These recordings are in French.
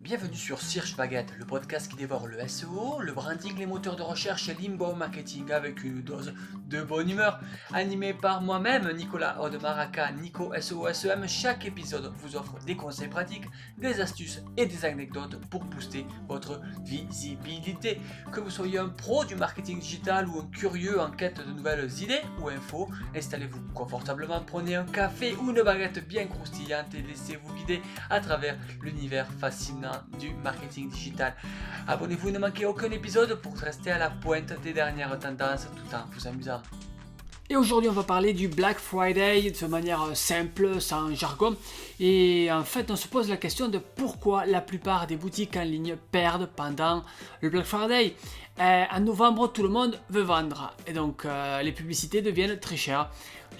Bienvenue sur Search Baguette, le podcast qui dévore le SEO, le branding, les moteurs de recherche et l'inbound marketing avec une dose de bonne humeur. Animé par moi-même, Nicolas Audemaraka, Nico SEO SEM, chaque épisode vous offre des conseils pratiques, des astuces et des anecdotes pour booster votre visibilité. Que vous soyez un pro du marketing digital ou un curieux en quête de nouvelles idées ou infos, installez-vous confortablement, prenez un café ou une baguette bien croustillante et laissez-vous guider à travers l'univers fascinant du marketing digital. Abonnez-vous et ne manquez aucun épisode pour rester à la pointe des dernières tendances tout en vous amusant. Et aujourd'hui on va parler du Black Friday de manière simple, sans jargon. Et en fait on se pose la question de pourquoi la plupart des boutiques en ligne perdent pendant le Black Friday. En novembre tout le monde veut vendre et donc les publicités deviennent très chères.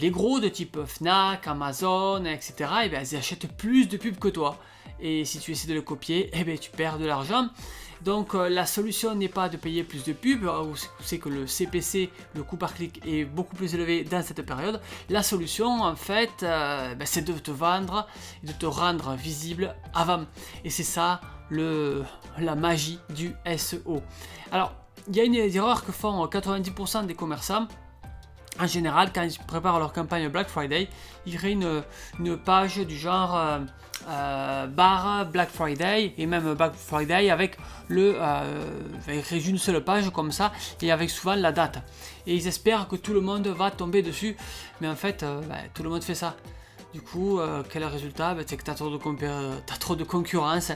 Les gros de type Fnac, Amazon, etc. Ils achètent plus de pubs que toi. Et si tu essaies de le copier, tu perds de l'argent. Donc la solution n'est pas de payer plus de pubs, vous savez que le CPC, le coût par clic, est beaucoup plus élevé dans cette période. La solution en fait, c'est de te vendre et de te rendre visible avant. Et c'est ça la magie du SEO. Alors, il y a une erreur que font 90% des commerçants. En général, quand ils préparent leur campagne Black Friday, ils créent une page du genre barre Black Friday et même Black Friday avec ils créent une seule page comme ça et avec souvent la date. Et ils espèrent que tout le monde va tomber dessus, mais en fait, tout le monde fait ça. Du coup, quel est le résultat? C'est que tu as trop de concurrence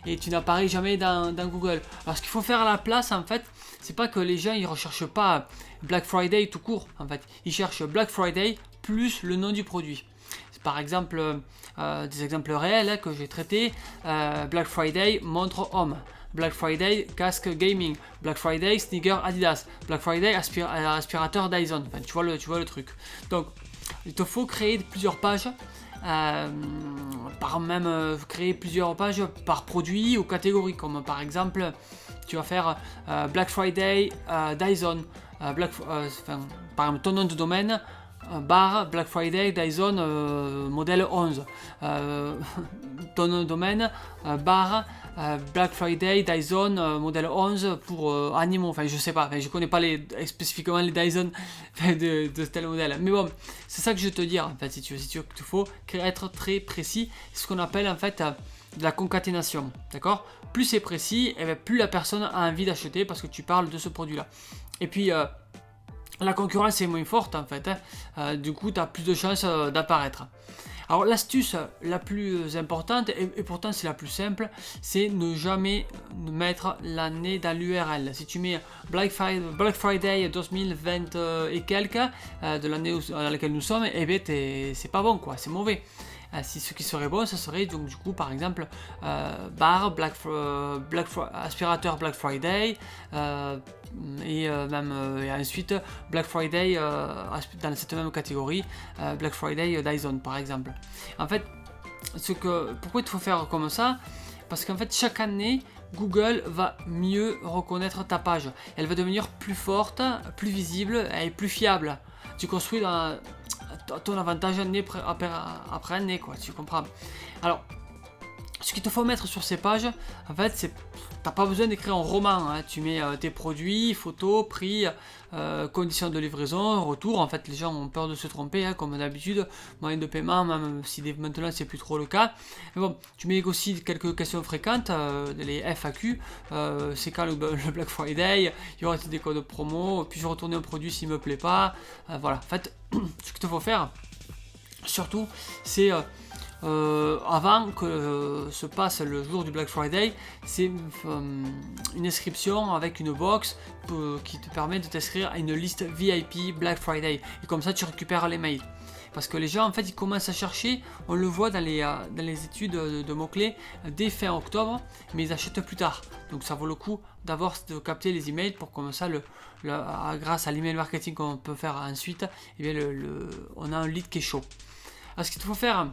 et tu n'apparais jamais dans Google. Alors ce qu'il faut faire à la place, en fait, c'est pas que les gens ils recherchent pas Black Friday tout court. En fait, ils cherchent Black Friday plus le nom du produit. C'est par exemple des exemples réels que j'ai traités. Black Friday montre homme. Black Friday casque gaming. Black Friday sneaker Adidas. Black Friday aspirateur Dyson. Enfin, tu vois le truc. Donc il te faut créer plusieurs pages, créer plusieurs pages par produit ou catégorie, comme par exemple, tu vas faire Black Friday Dyson, par exemple ton nom de domaine, barre Black Friday Dyson modèle 11, ton nom de domaine, barre Black Friday Dyson modèle 11 pour animaux. Enfin, je sais pas, je connais pas spécifiquement les Dyson de tel modèle. Mais bon, c'est ça que je veux te dire. En fait, si tu veux, il faut être très précis. C'est ce qu'on appelle en fait de la concaténation. D'accord? Plus c'est précis, plus la personne a envie d'acheter parce que tu parles de ce produit-là. Et puis la concurrence est moins forte en fait. Du coup, tu as plus de chances d'apparaître. Alors l'astuce la plus importante, et pourtant c'est la plus simple, c'est ne jamais mettre l'année dans l'URL. Si tu mets Black Friday 2020 et quelques de l'année dans laquelle nous sommes, c'est pas bon, quoi, c'est mauvais. Si ce qui serait bon, ça serait donc du coup par exemple barre aspirateur Black Friday et ensuite Black Friday dans cette même catégorie Black Friday Dyson par exemple. En fait, pourquoi il faut faire comme ça? Parce qu'en fait chaque année Google va mieux reconnaître ta page. Elle va devenir plus forte, plus visible et plus fiable. Tu construis ton avantage année après année, quoi, tu comprends. Alors, ce qu'il te faut mettre sur ces pages, en fait, t'as pas besoin d'écrire un roman, hein. Tu mets tes produits, photos, prix, conditions de livraison, retour. En fait, les gens ont peur de se tromper, hein, comme d'habitude, moyen de paiement, même si maintenant c'est plus trop le cas. Mais bon, tu mets aussi quelques questions fréquentes, les FAQ, c'est quand le Black Friday, il y aura des codes promo, puis-je retourner un produit s'il me plaît pas, voilà. En fait, ce qu'il te faut faire, surtout, c'est avant que se passe le jour du Black Friday, c'est une inscription avec une box qui te permet de t'inscrire à une liste VIP Black Friday. Et comme ça, tu récupères les mails. Parce que les gens, en fait, ils commencent à chercher, on le voit dans les études de mots-clés, dès fin octobre, mais ils achètent plus tard. Donc ça vaut le coup de capter les emails pour comme ça, grâce à l'email marketing qu'on peut faire ensuite, on a un lead qui est chaud. Alors ce qu'il faut faire,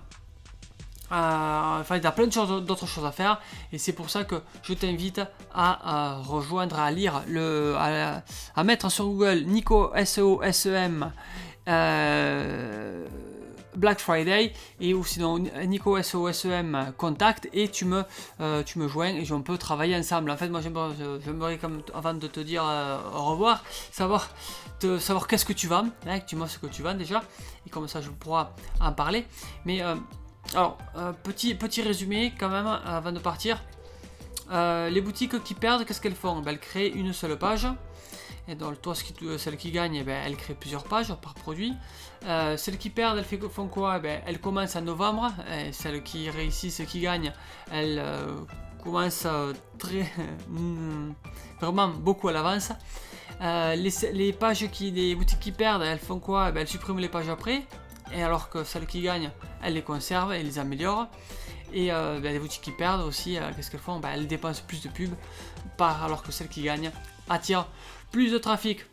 il y a plein d'autres choses à faire et c'est pour ça que je t'invite à rejoindre, à lire, à mettre sur Google Nico SEO SEM Black Friday, et ou sinon Nico SOSEM contact, et tu me joins et on peut travailler ensemble. En fait, moi j'aimerais, comme avant de te dire au revoir, savoir qu'est-ce que tu vends, hein, que tu montres ce que tu vends déjà, et comme ça je pourrai en parler. Mais alors, petit résumé quand même avant de partir. Les boutiques qui perdent, qu'est-ce qu'elles font? Elles créent une seule page. Et donc, celles qui gagnent, elles créent plusieurs pages par produit. Celles qui perdent, elles font quoi? Elles commencent en novembre. Et celles qui réussissent, qui gagnent, elles commencent vraiment beaucoup à l'avance. Les boutiques qui perdent, elles font quoi? Elles suppriment les pages après. Et alors que celles qui gagnent, elles les conservent et les améliorent. Et les boutiques qui perdent aussi, qu'est-ce qu'elles font? Elles dépensent plus de pubs, alors que celles qui gagnent attirent plus de trafic.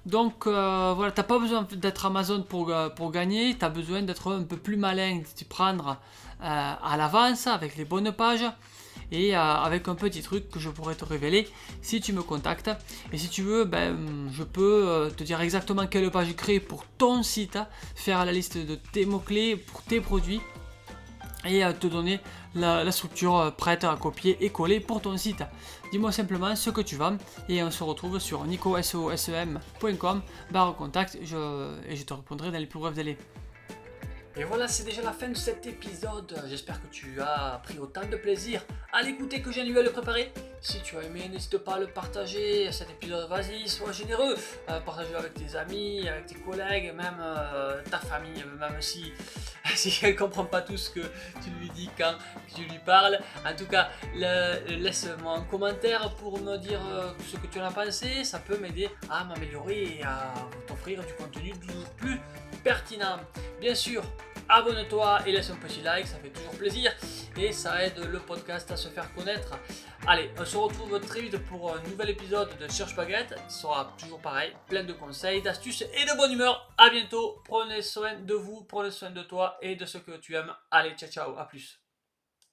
Donc voilà, t'as pas besoin d'être Amazon pour gagner, t'as besoin d'être un peu plus malin, de prendre à l'avance avec les bonnes pages, et avec un petit truc que je pourrais te révéler si tu me contactes. Et si tu veux, je peux te dire exactement quelle page créer pour ton site, faire la liste de tes mots-clés pour tes produits, et te donner la structure prête à copier et coller pour ton site. Dis-moi simplement ce que tu vends, et on se retrouve sur nicososem.com/contact, et je te répondrai dans les plus brefs délais. Et voilà, c'est déjà la fin de cet épisode. J'espère que tu as pris autant de plaisir à l'écouter que j'ai eu à le préparer. Si tu as aimé, n'hésite pas à le partager. Cet épisode, vas-y, sois généreux. Partage-le avec tes amis, avec tes collègues, même ta famille, même si elle ne comprend pas tout ce que tu lui dis quand tu lui parles. En tout cas, laisse-moi un commentaire pour me dire ce que tu en as pensé. Ça peut m'aider à m'améliorer et à t'offrir du contenu toujours plus pertinent. Bien sûr, abonne-toi et laisse un petit like, ça fait toujours plaisir et ça aide le podcast à se faire connaître. Allez, on se retrouve très vite pour un nouvel épisode de Cherche Baguette. Ce sera toujours pareil, plein de conseils, d'astuces et de bonne humeur. À bientôt, prenez soin de vous, prenez soin de toi et de ce que tu aimes. Allez, ciao ciao, à plus.